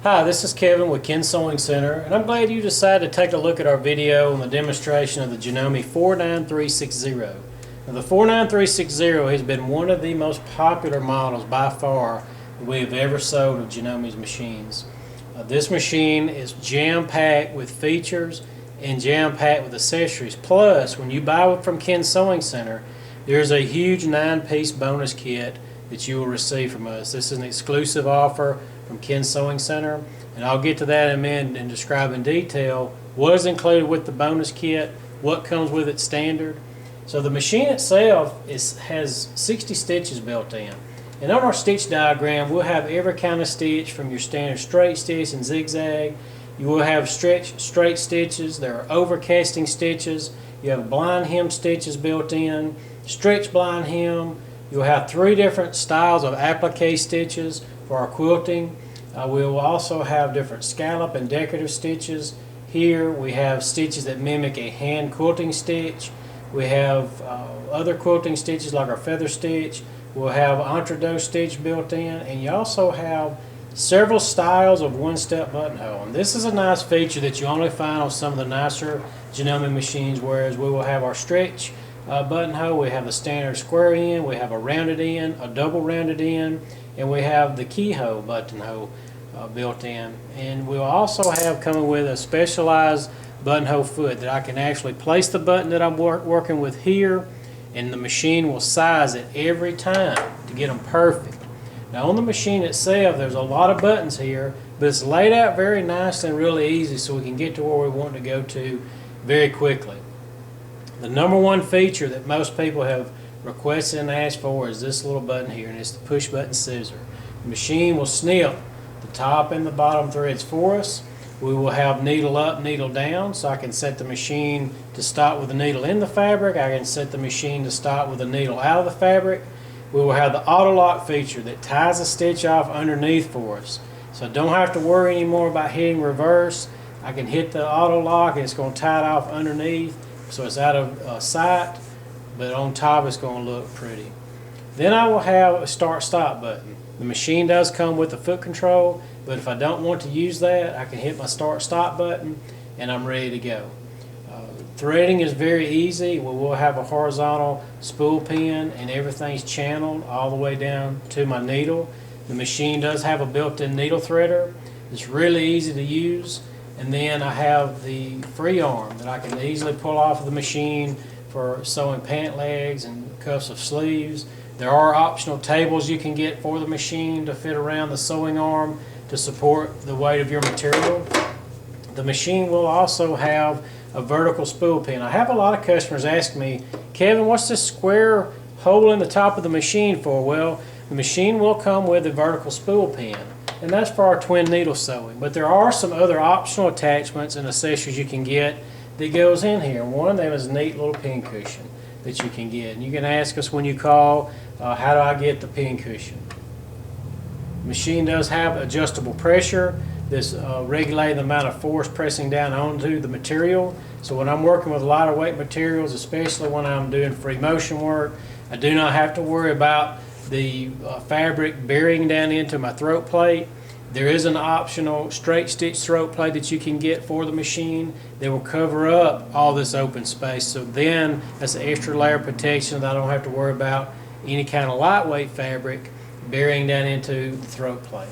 Hi, this is Kevin with Ken Sewing Center, and I'm glad you decided to take a look at our video on the demonstration of the Janome 49360. Now, the 49360 has been one of the most popular models by far that we have ever sold of Janome's machines. This machine is jam-packed with features and jam-packed with accessories. Plus, when you buy it from Ken Sewing Center, there's a huge 9-piece bonus kit that you will receive from us. This is an exclusive offer from Ken Sewing Center, and I'll get to that in a minute and describe in detail what is included with the bonus kit, what comes with it standard. So the machine itself has 60 stitches built in, and on our stitch diagram we'll have every kind of stitch from your standard straight stitch and zigzag. You will have straight stitches, there are overcasting stitches, you have blind hem stitches built in, stretch blind hem. You'll have 3 different styles of applique stitches for our quilting. We will also have different scallop and decorative stitches. Here we have stitches that mimic a hand quilting stitch. We have other quilting stitches like our feather stitch. We'll have entre-deux stitch built in, and you also have several styles of one-step buttonhole. And this is a nice feature that you only find on some of the nicer Janome machines, whereas we will have our stretch buttonhole, we have the standard square end, we have a rounded end, a double rounded end, and we have the keyhole buttonhole built in. And we'll also have coming with a specialized buttonhole foot that I can actually place the button that I'm working with here, and the machine will size it every time to get them perfect. Now on the machine itself there's a lot of buttons here, but it's laid out very nice and really easy so we can get to where we want to go to very quickly. The number one feature that most people have requested and asked for is this little button here, and it's the push button scissor. The machine will snip the top and the bottom threads for us. We will have needle up, needle down, so I can set the machine to stop with the needle in the fabric. I can set the machine to stop with the needle out of the fabric. We will have the auto lock feature that ties the stitch off underneath for us. So I don't have to worry anymore about hitting reverse. I can hit the auto lock and it's going to tie it off underneath, so it's out of sight, but on top it's going to look pretty. Then I will have a start-stop button. The machine does come with a foot control, but if I don't want to use that, I can hit my start-stop button and I'm ready to go. Threading is very easy. We will have a horizontal spool pin and everything's channeled all the way down to my needle. The machine does have a built-in needle threader. It's really easy to use. And then I have the free arm that I can easily pull off of the machine for sewing pant legs and cuffs of sleeves. There are optional tables you can get for the machine to fit around the sewing arm to support the weight of your material. The machine will also have a vertical spool pin. I have a lot of customers ask me, Kevin, what's this square hole in the top of the machine for? Well, the machine will come with a vertical spool pin, and that's for our twin needle sewing. But there are some other optional attachments and accessories you can get that goes in here. One of them is a neat little pin cushion that you can get. And you can ask us when you call, how do I get the pin cushion? The machine does have adjustable pressure. This regulates the amount of force pressing down onto the material. So when I'm working with lighter weight materials, especially when I'm doing free motion work, I do not have to worry about the fabric burying down into my throat plate. There is an optional straight stitch throat plate that you can get for the machine that will cover up all this open space. So then that's an extra layer of protection that I don't have to worry about any kind of lightweight fabric burying down into the throat plate.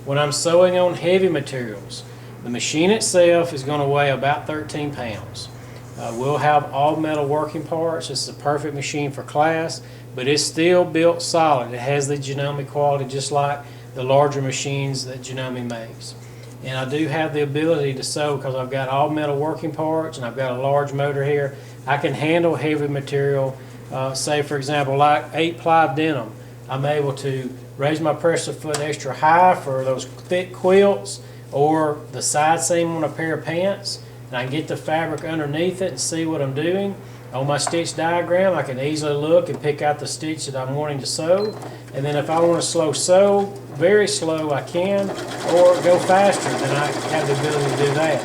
When I'm sewing on heavy materials, the machine itself is going to weigh about 13 pounds. We'll have all metal working parts. This is a perfect machine for class, but it's still built solid. It has the Janome quality just like the larger machines that Janome makes. And I do have the ability to sew because I've got all metal working parts and I've got a large motor here. I can handle heavy material, say for example like 8-ply denim. I'm able to raise my pressure foot extra high for those thick quilts or the side seam on a pair of pants, and I can get the fabric underneath it and see what I'm doing. On my stitch diagram I can easily look and pick out the stitch that I'm wanting to sew, and then if I want to slow sew, very slow I can, or go faster, then I have the ability to do that.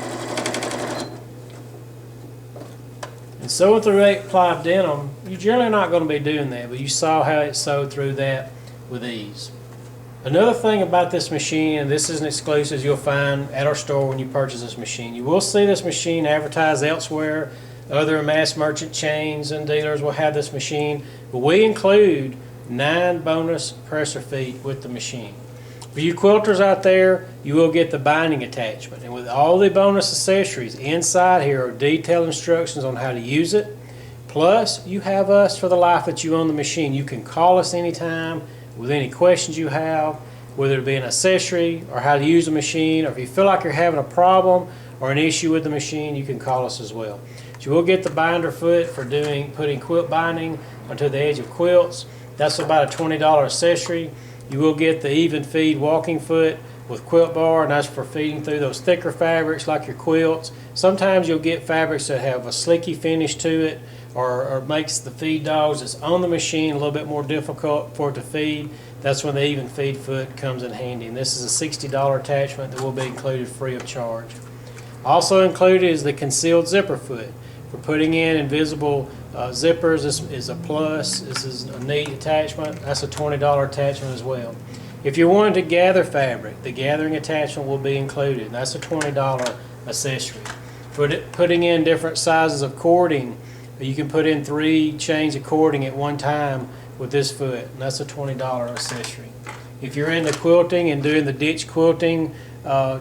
And sewing through 8-ply denim, you're generally not going to be doing that, but you saw how it sewed through that with ease. Another thing about this machine, and this is an exclusive you'll find at our store when you purchase this machine, you will see this machine advertised elsewhere. Other mass merchant chains and dealers will have this machine, but we include 9 bonus presser feet with the machine. For you quilters out there, you will get the binding attachment, and with all the bonus accessories inside here are detailed instructions on how to use it. Plus, you have us for the life that you own the machine. You can call us anytime with any questions you have, whether it be an accessory or how to use the machine, or if you feel like you're having a problem or an issue with the machine, you can call us as well. So you will get the binder foot for putting quilt binding onto the edge of quilts. That's about a $20 accessory. You will get the even feed walking foot with quilt bar, and that's for feeding through those thicker fabrics like your quilts. Sometimes you'll get fabrics that have a slicky finish to it, or makes the feed dogs that's on the machine a little bit more difficult for it to feed. That's when the even feed foot comes in handy. And this is a $60 attachment that will be included free of charge. Also included is the concealed zipper foot. For putting in invisible zippers, this is a plus. This is a neat attachment. That's a $20 attachment as well. If you're wanting to gather fabric, the gathering attachment will be included. That's a $20 accessory. For putting in different sizes of cording, you can put in 3 chains of cording at one time with this foot, and that's a $20 accessory. If you're into quilting and doing the ditch quilting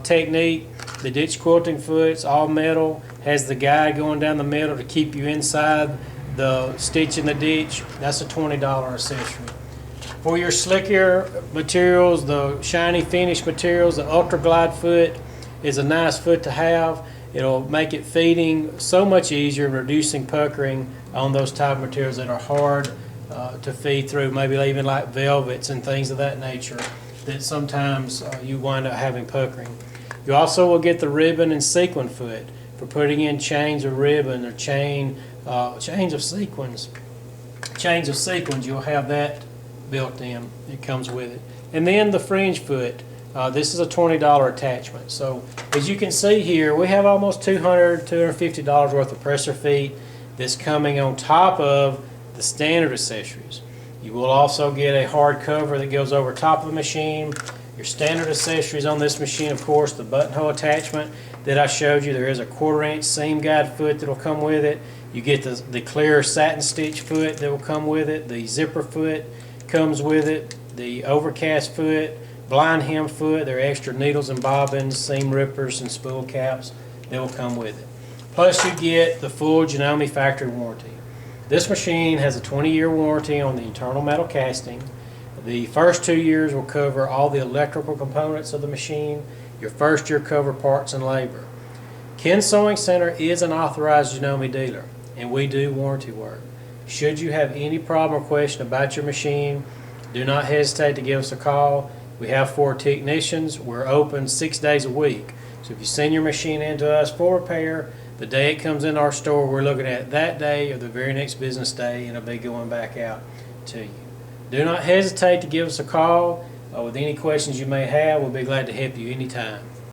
technique, the ditch quilting foot's all metal, has the guide going down the middle to keep you inside the stitch in the ditch. That's a $20 accessory. For your slickier materials, the shiny finish materials, the Ultra Glide foot is a nice foot to have. It'll make it feeding so much easier and reducing puckering on those type of materials that are hard to feed through, maybe even like velvets and things of that nature that sometimes you wind up having puckering. You also will get the ribbon and sequin foot for putting in chains of ribbon or chains of sequins. Chains of sequins, you'll have that built in. It comes with it. And then the fringe foot. This is a $20 attachment. So as you can see here, we have almost $250 worth of presser feet that's coming on top of the standard accessories. You will also get a hard cover that goes over top of the machine. Your standard accessories on this machine, of course, the buttonhole attachment that I showed you. There is a 1/4 inch seam guide foot that will come with it. You get the clear satin stitch foot that will come with it. The zipper foot comes with it. The overcast foot, blind hem foot. There are extra needles and bobbins, seam rippers, and spool caps that will come with it. Plus you get the full Janome factory warranty. This machine has a 20-year warranty on the internal metal casting. The first 2 years will cover all the electrical components of the machine. Your first year cover parts and labor. Ken Sewing Center is an authorized Janome dealer, and we do warranty work. Should you have any problem or question about your machine, do not hesitate to give us a call. We have 4 technicians. We're open 6 days a week. So if you send your machine in to us for repair, the day it comes in our store, we're looking at that day or the very next business day, and it'll be going back out to you. Do not hesitate to give us a call with any questions you may have. We'll be glad to help you anytime.